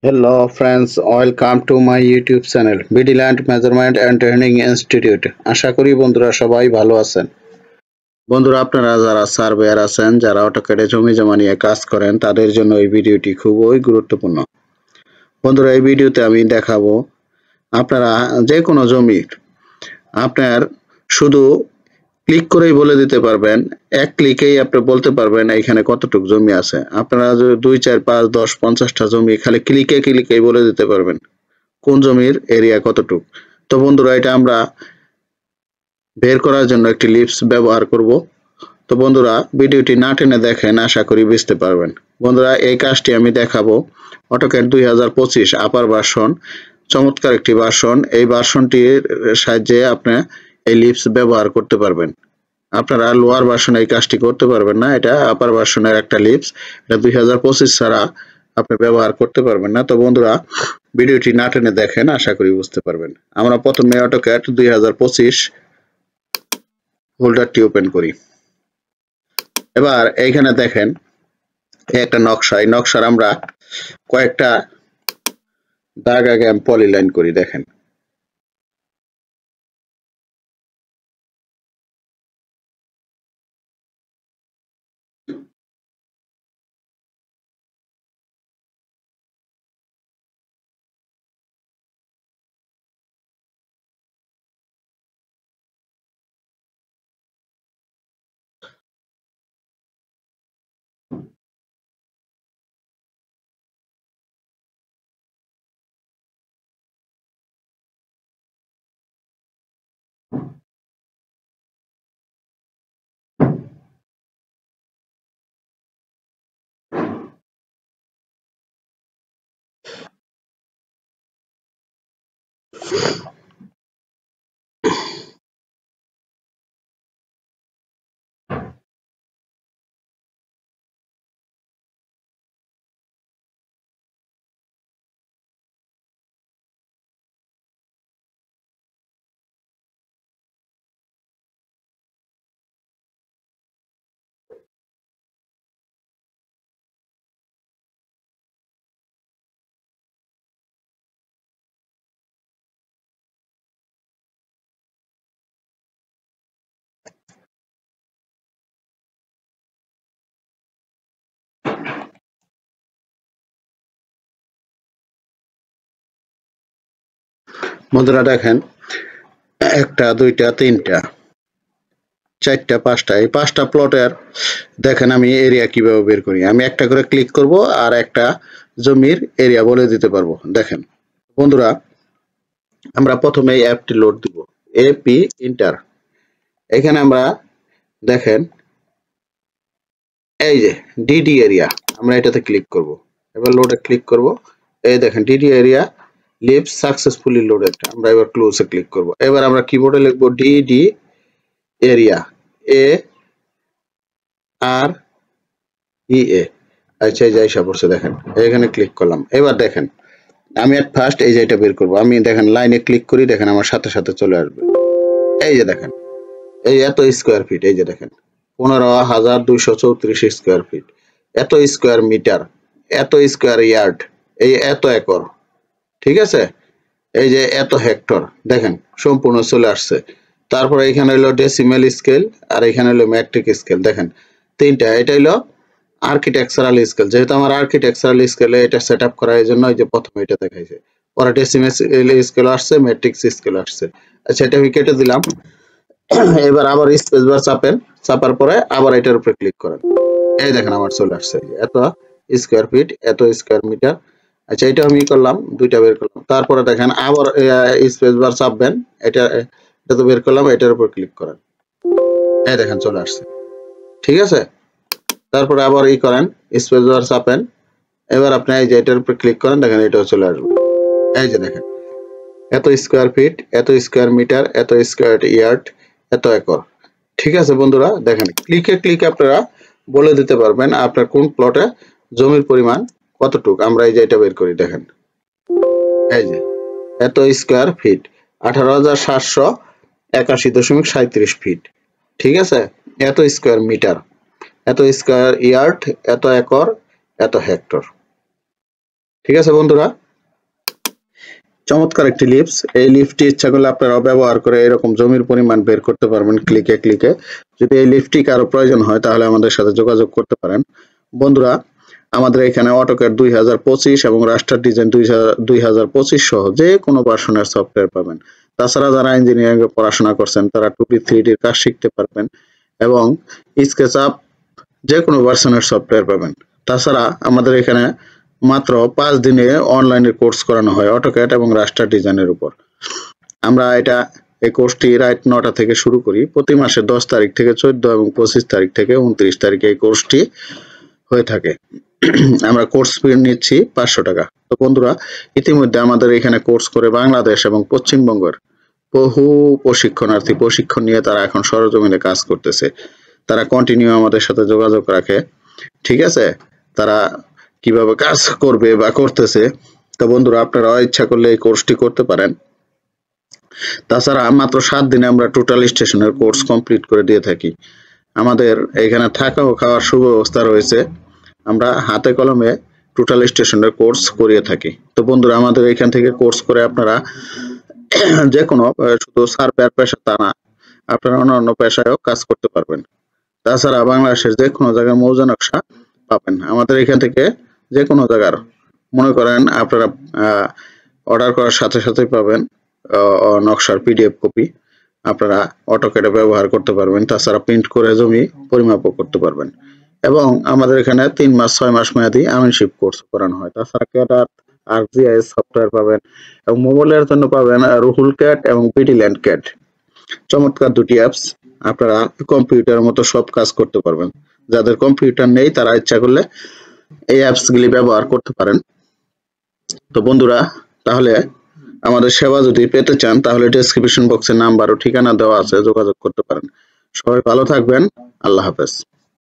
Hello friends, welcome to my YouTube channel BDland Measurement and Training Institute। আশা করি বন্ধুরা সবাই ভালো আছেন। বন্ধুরা আপনারা যারা সার্ভেয়ার আছেন, যারা অটোক্যাডে জমি জমা নিয়ে কাজ করেন, তাদের জন্য এই ভিডিওটি খুবই গুরুত্বপূর্ণ। বন্ধুরা এই ভিডিওতে আমি দেখাবো আপনারা যে কোনো জমির আপনার শুধু ক্লিক করেই বলে দিতে পারবেন, এক ক্লিকেই আপনি বলতে পারবেন এখানে কতটুকু জমি আছে। আপনারা যদি 2, 4, 5, 10, 50টা জমি খালি ক্লিকেই বলে দিতে পারবেন কোন জমির এরিয়া কতটুক। তো বন্ধুরা এটা আমরা বের করার জন্য একটি লিপস ব্যবহার করব। তো বন্ধুরা ভিডিওটি না টেনে দেখেন, আশা করি বুঝতে পারবেন। বন্ধুরা এই কাজটি আমি দেখাবো অটোক্যাড 2025 আপার ভার্সন, চমৎকার একটি ভার্সন। এই ভার্সনটির সাহায্যে আপনি এই লিপস ব্যবহার করতে পারবেন। আপনারা লোয়ার ভার্সনে এই কাজটি করতে পারবেন না, এটা আপার ভার্সনের একটা লিপস। এটা 2025 ছাড়া আপনি ব্যবহার করতে পারবেন না। তো বন্ধুরা ভিডিওটি না টেনে দেখেন, আশা করি বুঝতে পারবেন। আমরা প্রথমে অটোক্যাড 2025 ফোল্ডারটি ওপেন করি। এবার এইখানে দেখেন একটা নকশা, এই নকশার আমরা কয়েকটা দাগ আগে আমি পলিলাইন করি। দেখেন বন্ধুরা, দেখেন 1টা 2টা 3টা 4টা 5টা, এই 5টা প্লটের দেখেন আমি এরিয়া কিভাবে বের করি। আমি একটা করে ক্লিক করব আর একটা জমির এরিয়া বলে দিতে পারবো। দেখেন বন্ধুরা, আমরা প্রথমে এই অ্যাপটি লোড দিব, এপি ইন্টার। এখানে আমরা দেখেন এই যে ডিডি এরিয়া, আমরা এটাতে ক্লিক করব। এবার লোডে ক্লিক করব। এই দেখেন DD area leaves successfully loaded. আমরা এবার ক্লোজে ক্লিক করব। এবার আমরা কিবোর্ডে লিখব ডিডি এরিয়া, এ আর ই এ। আচ্ছা এই যে আইসা পড়ছে, দেখেন এখানে ক্লিক করলাম। এবার দেখেন আমি এট ফার্স্ট এই যে এটা বের করব। আমি দেখেন লাইনে ক্লিক করি, দেখেন আমার সাথে সাথে চলে আসবে। এই যে দেখেন এই এত স্কোয়ার ফিট, এই যে দেখেন 15,234 স্কোয়ার ফিট, এত স্কোয়ার মিটার, এত স্কোয়ার ইয়ার্ড, এই এত একর। ঠিক আছে, এই যে এত হেক্টর, দেখেন সম্পূর্ণ চলে আসছে। তারপরে এখানে হলো ডেসিমেল স্কেল আর এখানে হলো মেট্রিক স্কেল। দেখেন তিনটা। এটা হলো আর্কিটেকচারাল স্কেল, যেহেতু আমার আর্কিটেকচারাল স্কেলে এটা সেট আপ করা, এই জন্য এই যে প্রথমে এটা দেখাইছে, পরে ডেসিমেল স্কেল আসছে, মেট্রিক স্কেল আসছে। আচ্ছা এটা আমি কেটে দিলাম। এবার আবার স্পেস বার চাপেন, চাপার পরে আবার এটার উপরে ক্লিক করেন। এই দেখেন আমার চলে আসছে এত স্কোয়ার ফিট, এত স্কোয়ার মিটার। আচ্ছা এটা আমি করলাম, দুইটা বের করলাম। তারপরে দেখেন আবার স্পেস বার চাপবেন, এটা তো বের করলাম, এটার উপর ক্লিক করেন। এই দেখেন চলে আসছে। ঠিক আছে, তারপরে আবার করেন, স্পেস বার চাপেন। এবার আপনি এই যে এটার উপর ক্লিক করেন, দেখেন এটাও চলে আসবে। এই যে দেখেন এত স্কোয়ার ফিট, এত স্কোয়ার মিটার, এত স্কোয়ার ইয়ার্ড, এত একর। ঠিক আছে বন্ধুরা, দেখেন ক্লিকে আপনারা বলে দিতে পারবেন আপনার কোন প্লটে জমির পরিমাণ কতটুক। আমরা এই যে এটা বের করি, দেখেন এই যে এত স্কোয়ার ফিট, 18,781.37 ফিট। ঠিক আছে, এত স্কোয়ার মিটার, এত স্কোয়ার ইয়ার্ড, এত একর, এত হেক্টর। ঠিক আছে বন্ধুরা, চমৎকার একটি লিপস। এই লিফটটি ইচ্ছা করলে আপনারা ব্যবহার করে এরকম জমির পরিমাণ বের করতে পারবেন ক্লিকে ক্লিকে। যদি এই লিফটটি কারো প্রয়োজন হয় তাহলে আমাদের সাথে যোগাযোগ করতে পারেন। বন্ধুরা, আমাদের এখানে অটোক্যাড 2025 এবং রাস্টার ডিজাইন 2025 সহ যে কোনো ভার্সনের সফটওয়্যার পাবেন। তাছাড়া যারা ইঞ্জিনিয়ারিং এ পড়াশোনা করছেন তারা 2D 3D এর কাজ শিখতে পারবেন এবং স্কেচআপ যে কোনো ভার্সনের সফটওয়্যার পাবেন। তাছাড়া আমাদের এখানে মাত্র 5 দিনে অনলাইনে কোর্স করানো হয় অটোক্যাড এবং রাস্টার ডিজাইনের উপর। আমরা এই কোর্সটি রাত 9টা থেকে শুরু করি। প্রতি মাসে 10 তারিখ থেকে 14 এবং 25 তারিখ থেকে 29 তারিখে এই কোর্সটি হয়ে থাকে। আমরা কোর্স ফি নিচ্ছি 500 টাকা। তো বন্ধুরা, ইতিমধ্যে আমাদের এখানে কোর্স করে বাংলাদেশ এবং পশ্চিমবঙ্গের বহু প্রশিক্ষণার্থী প্রশিক্ষণ নিয়ে তারা এখন সরজমিনে কাজ করতেছে। তারা কন্টিনিউ আমাদের সাথে যোগাযোগ রাখে। ঠিক আছে, তারা কিভাবে কাজ করবে বা করতেছে। তো বন্ধুরা, আপনারা ইচ্ছা করলে এই কোর্সটি করতে পারেন। তাছাড়া মাত্র 7 দিনে আমরা টোটাল স্টেশনের কোর্স কমপ্লিট করে দিয়ে থাকি। আমাদের এখানে থাকা ও খাওয়ার সুব্যবস্থা রয়েছে। আমরা হাতে কলমে টোটাল স্টেশনের কোর্স করিয়ে থাকি। তো বন্ধুরা, আমাদের এখান থেকে কোর্স করে আপনারা যে কোনো শুধু সার্ভেয়ার পেশা তা না, আপনারা অন্যান্য পেশায়ও কাজ করতে পারবেন। তাছাড়া বাংলাদেশের যে কোনো জায়গায় মৌজা নকশা পাবেন আমাদের এখান থেকে। যে কোনো জায়গার মনে করেন আপনারা অর্ডার করার সাথে সাথেই পাবেন নকশার পিডিএফ কপি। আপনারা অটোক্যাডে ব্যবহার করতে পারবেন। তাছাড়া প্রিন্ট করে জমি পরিমাপও করতে পারবেন। এবং আমাদের এখানে 3 মাস 6 মাস মেয়াদী আমিনশিপ কোর্স করানো হয়। তাছাড়া ক্যাডার আর্কজিআইএস সফটওয়্যার পাবেন এবং মোবাইলের জন্য পাবেন রুহুল ক্যাট এবং পিডিল্যান্ড ক্যাট। চমৎকার দুটি অ্যাপস। আপনারা কম্পিউটারের মতো সব কাজ করতে পারবেন। যাদের কম্পিউটার নেই তারা ইচ্ছা করলে এই অ্যাপসগুলি ব্যবহার করতে পারেন। তো বন্ধুরা, তাহলে আমাদের সেবা যদি পেতে চান তাহলে ডেসক্রিপশন বক্সে নাম্বার ও ঠিকানা দেওয়া আছে, যোগাযোগ করতে পারেন। সবাই ভালো থাকবেন। আল্লাহ হাফেজ।